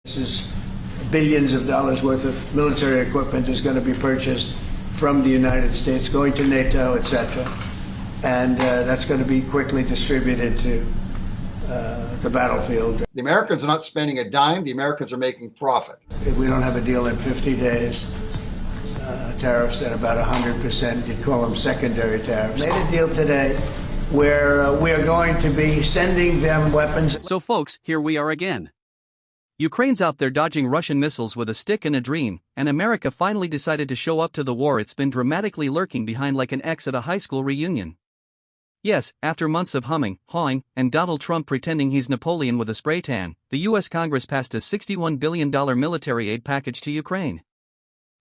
This is billions of dollars worth of military equipment is going to be purchased from the United States, going to NATO, etc. And that's going to be quickly distributed to the battlefield. The Americans are not spending a dime. The Americans are making profit. If we don't have a deal in 50 days, tariffs at about 100%, you'd call them secondary tariffs. Made a deal today where we are going to be sending them weapons. So folks, here we are again. Ukraine's out there dodging Russian missiles with a stick and a dream, and America finally decided to show up to the war it's been dramatically lurking behind like an ex at a high school reunion. Yes, after months of humming, hawing, and Donald Trump pretending he's Napoleon with a spray tan, the US Congress passed a $61 billion military aid package to Ukraine.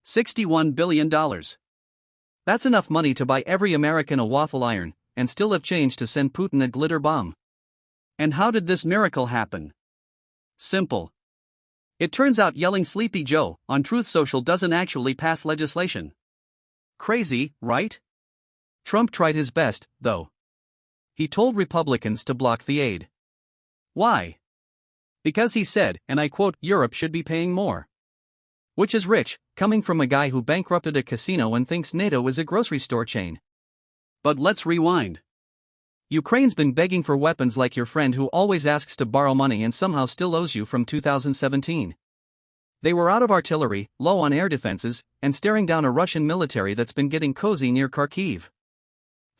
$61 billion. That's enough money to buy every American a waffle iron, and still have change to send Putin a glitter bomb. And how did this miracle happen? Simple. It turns out yelling Sleepy Joe on Truth Social doesn't actually pass legislation. Crazy, right? Trump tried his best, though. He told Republicans to block the aid. Why? Because he said, and I quote, Europe should be paying more. Which is rich, coming from a guy who bankrupted a casino and thinks NATO is a grocery store chain. But let's rewind. Ukraine's been begging for weapons like your friend who always asks to borrow money and somehow still owes you from 2017. They were out of artillery, low on air defenses, and staring down a Russian military that's been getting cozy near Kharkiv.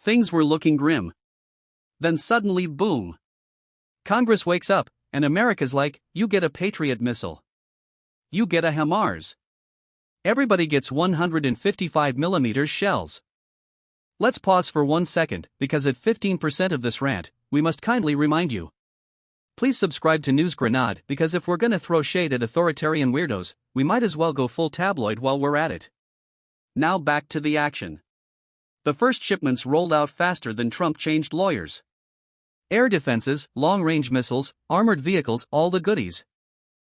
Things were looking grim. Then suddenly, boom. Congress wakes up, and America's like, you get a Patriot missile. You get a HIMARS. Everybody gets 155mm shells. Let's pause for 1 second, because at 15% of this rant, we must kindly remind you. Please subscribe to News Grenade, because if we're gonna throw shade at authoritarian weirdos, we might as well go full tabloid while we're at it. Now back to the action. The first shipments rolled out faster than Trump changed lawyers. Air defenses, long-range missiles, armored vehicles, all the goodies.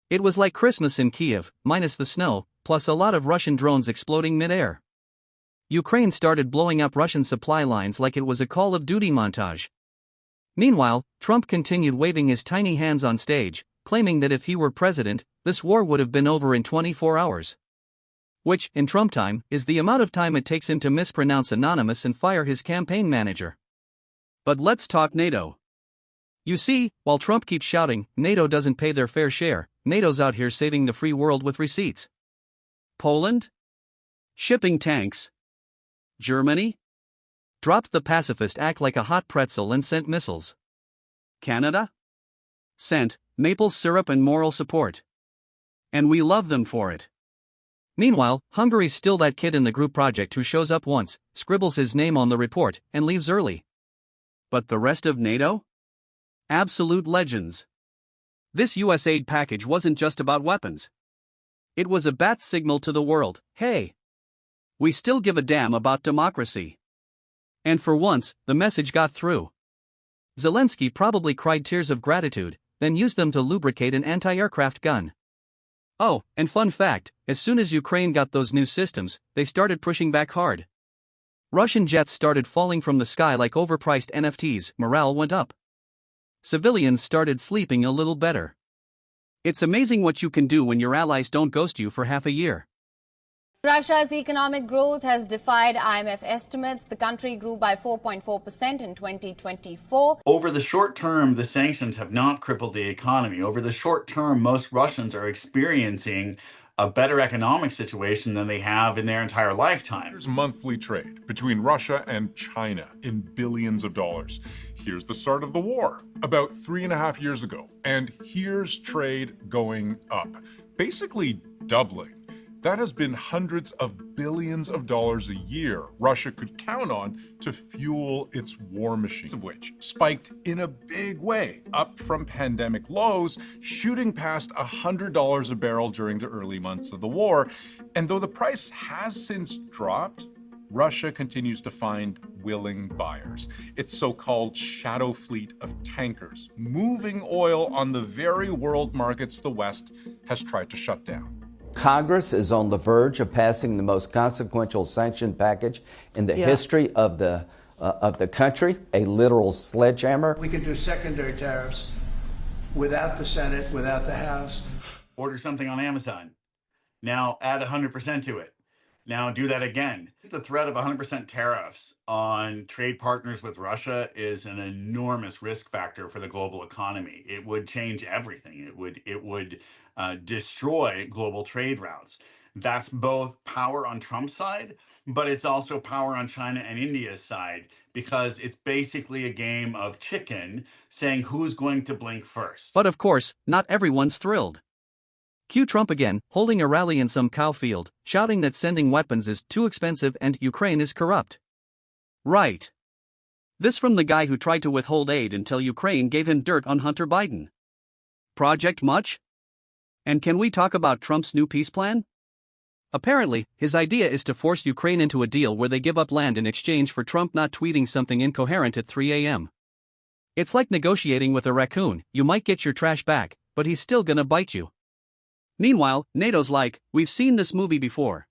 It was like Christmas in Kiev, minus the snow, plus a lot of Russian drones exploding mid-air. Ukraine started blowing up Russian supply lines like it was a Call of Duty montage. Meanwhile, Trump continued waving his tiny hands on stage, claiming that if he were president, this war would have been over in 24 hours. Which, in Trump time, is the amount of time it takes him to mispronounce anonymous and fire his campaign manager. But let's talk NATO. You see, while Trump keeps shouting, NATO doesn't pay their fair share, NATO's out here saving the free world with receipts. Poland? Shipping tanks. Germany? Dropped the pacifist act like a hot pretzel and sent missiles. Canada? Sent maple syrup and moral support. And we love them for it. Meanwhile, Hungary's still that kid in the group project who shows up once, scribbles his name on the report, and leaves early. But the rest of NATO? Absolute legends. This US aid package wasn't just about weapons. It was a bat signal to the world, hey, we still give a damn about democracy. And for once, the message got through. Zelensky probably cried tears of gratitude, then used them to lubricate an anti-aircraft gun. Oh, and fun fact, as soon as Ukraine got those new systems, they started pushing back hard. Russian jets started falling from the sky like overpriced NFTs, morale went up. Civilians started sleeping a little better. It's amazing what you can do when your allies don't ghost you for half a year. Russia's economic growth has defied IMF estimates. The country grew by 4.4% in 2024. Over the short term, the sanctions have not crippled the economy. Over the short term, most Russians are experiencing a better economic situation than they have in their entire lifetime. Here's monthly trade between Russia and China in billions of dollars. Here's the start of the war about 3.5 years ago. And here's trade going up, basically doubling. That has been hundreds of billions of dollars a year Russia could count on to fuel its war machine, of which spiked in a big way, up from pandemic lows, shooting past $100 a barrel during the early months of the war. And though the price has since dropped, Russia continues to find willing buyers. Its so-called shadow fleet of tankers, moving oil on the very world markets the West has tried to shut down. Congress is on the verge of passing the most consequential sanction package in the history of the country, a literal sledgehammer. We can do secondary tariffs without the Senate, without the House. order something on Amazon. Now add 100% to it. Now do that again. The threat of 100% tariffs on trade partners with Russia is an enormous risk factor for the global economy. It would change everything. It would destroy global trade routes. That's both power on Trump's side, but it's also power on China and India's side, because it's basically a game of chicken, saying who's going to blink first. But of course, not everyone's thrilled. Cue Trump again, holding a rally in some cow field, shouting that sending weapons is too expensive and Ukraine is corrupt. Right. This from the guy who tried to withhold aid until Ukraine gave him dirt on Hunter Biden. Project much? And can we talk about Trump's new peace plan? Apparently, his idea is to force Ukraine into a deal where they give up land in exchange for Trump not tweeting something incoherent at 3 a.m. It's like negotiating with a raccoon. You might get your trash back, but he's still gonna bite you. Meanwhile, NATO's like, we've seen this movie before.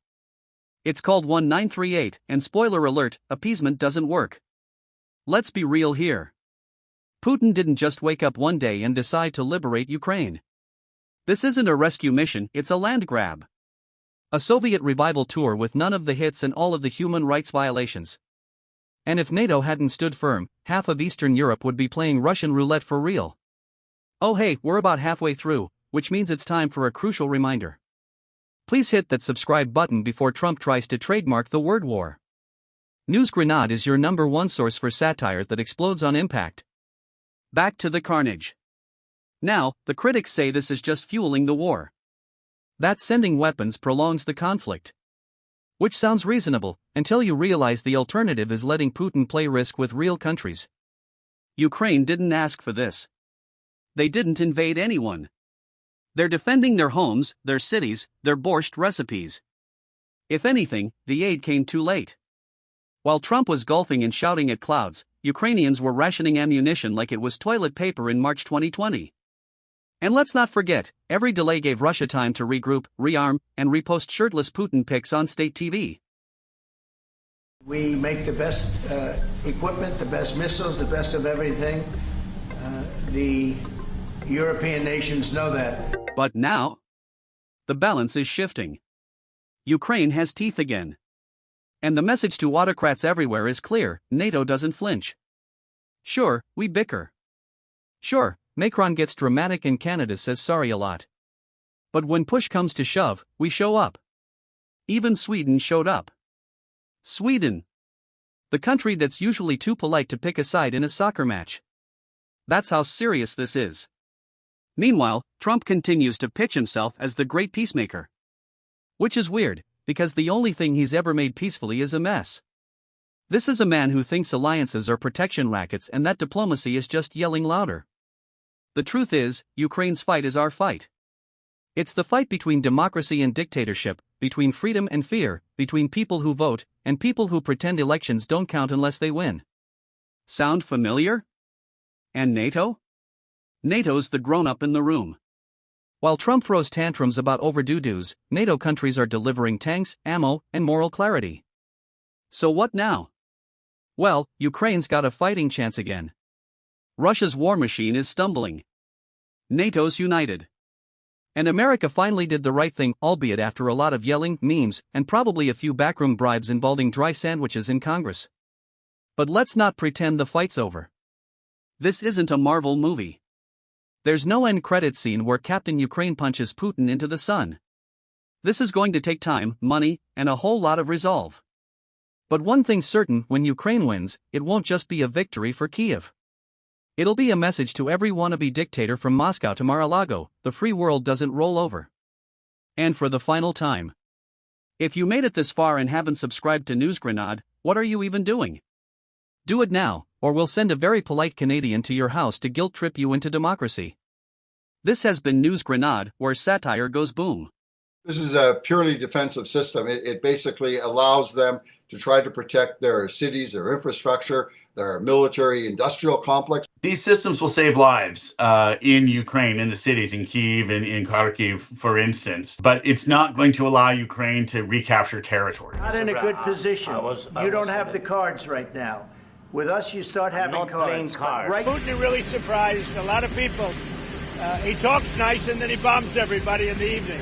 It's called 1938, and spoiler alert, appeasement doesn't work. Let's be real here. Putin didn't just wake up one day and decide to liberate Ukraine. This isn't a rescue mission, it's a land grab. A Soviet revival tour with none of the hits and all of the human rights violations. And if NATO hadn't stood firm, half of Eastern Europe would be playing Russian roulette for real. Oh hey, we're about halfway through, which means it's time for a crucial reminder. Please hit that subscribe button before Trump tries to trademark the word war. News Grenade is your #1 source for satire that explodes on impact. Back to the carnage. Now, the critics say this is just fueling the war. That sending weapons prolongs the conflict. Which sounds reasonable, until you realize the alternative is letting Putin play risk with real countries. Ukraine didn't ask for this. They didn't invade anyone. They're defending their homes, their cities, their borscht recipes. If anything, the aid came too late. While Trump was golfing and shouting at clouds, Ukrainians were rationing ammunition like it was toilet paper in March 2020. And let's not forget, every delay gave Russia time to regroup, rearm, and repost shirtless Putin pics on state TV. We make the best equipment, the best missiles, the best of everything. The European nations know that. But now, the balance is shifting. Ukraine has teeth again. And the message to autocrats everywhere is clear: NATO doesn't flinch. Sure, we bicker. Sure, Macron gets dramatic and Canada says sorry a lot. But when push comes to shove, we show up. Even Sweden showed up. Sweden. The country that's usually too polite to pick a side in a soccer match. That's how serious this is. Meanwhile, Trump continues to pitch himself as the great peacemaker. Which is weird, because the only thing he's ever made peacefully is a mess. This is a man who thinks alliances are protection rackets and that diplomacy is just yelling louder. The truth is, Ukraine's fight is our fight. It's the fight between democracy and dictatorship, between freedom and fear, between people who vote and people who pretend elections don't count unless they win. Sound familiar? And NATO? NATO's the grown-up in the room. While Trump throws tantrums about overdue dues, NATO countries are delivering tanks, ammo, and moral clarity. So what now? Well, Ukraine's got a fighting chance again. Russia's war machine is stumbling. NATO's united. And America finally did the right thing, albeit after a lot of yelling, memes, and probably a few backroom bribes involving dry sandwiches in Congress. But let's not pretend the fight's over. This isn't a Marvel movie. There's no end credit scene where Captain Ukraine punches Putin into the sun. This is going to take time, money, and a whole lot of resolve. But one thing's certain: when Ukraine wins, it won't just be a victory for Kiev. It'll be a message to every wannabe dictator from Moscow to Mar-a-Lago: the free world doesn't roll over. And for the final time, if you made it this far and haven't subscribed to News Grenade, what are you even doing? Do it now, or we'll send a very polite Canadian to your house to guilt trip you into democracy. This has been News Grenade, where satire goes boom. This is a purely defensive system. It basically allows them to try to protect their cities, their infrastructure, their military industrial complex. These systems will save lives in Ukraine, in the cities, in Kyiv and in Kharkiv, for instance. But it's not going to allow Ukraine to recapture territory. Not in a good position. You don't have the cards right now. With us, you start having cards. Putin really surprised a lot of people He talks nice and then he bombs everybody in the evening.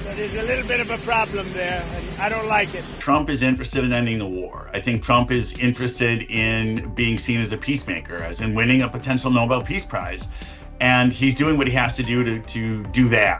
So there's a little bit of a problem there, and I don't like it. Trump is interested in ending the war. I think Trump is interested in being seen as a peacemaker, as in winning a potential Nobel Peace Prize. And he's doing what he has to do to do that.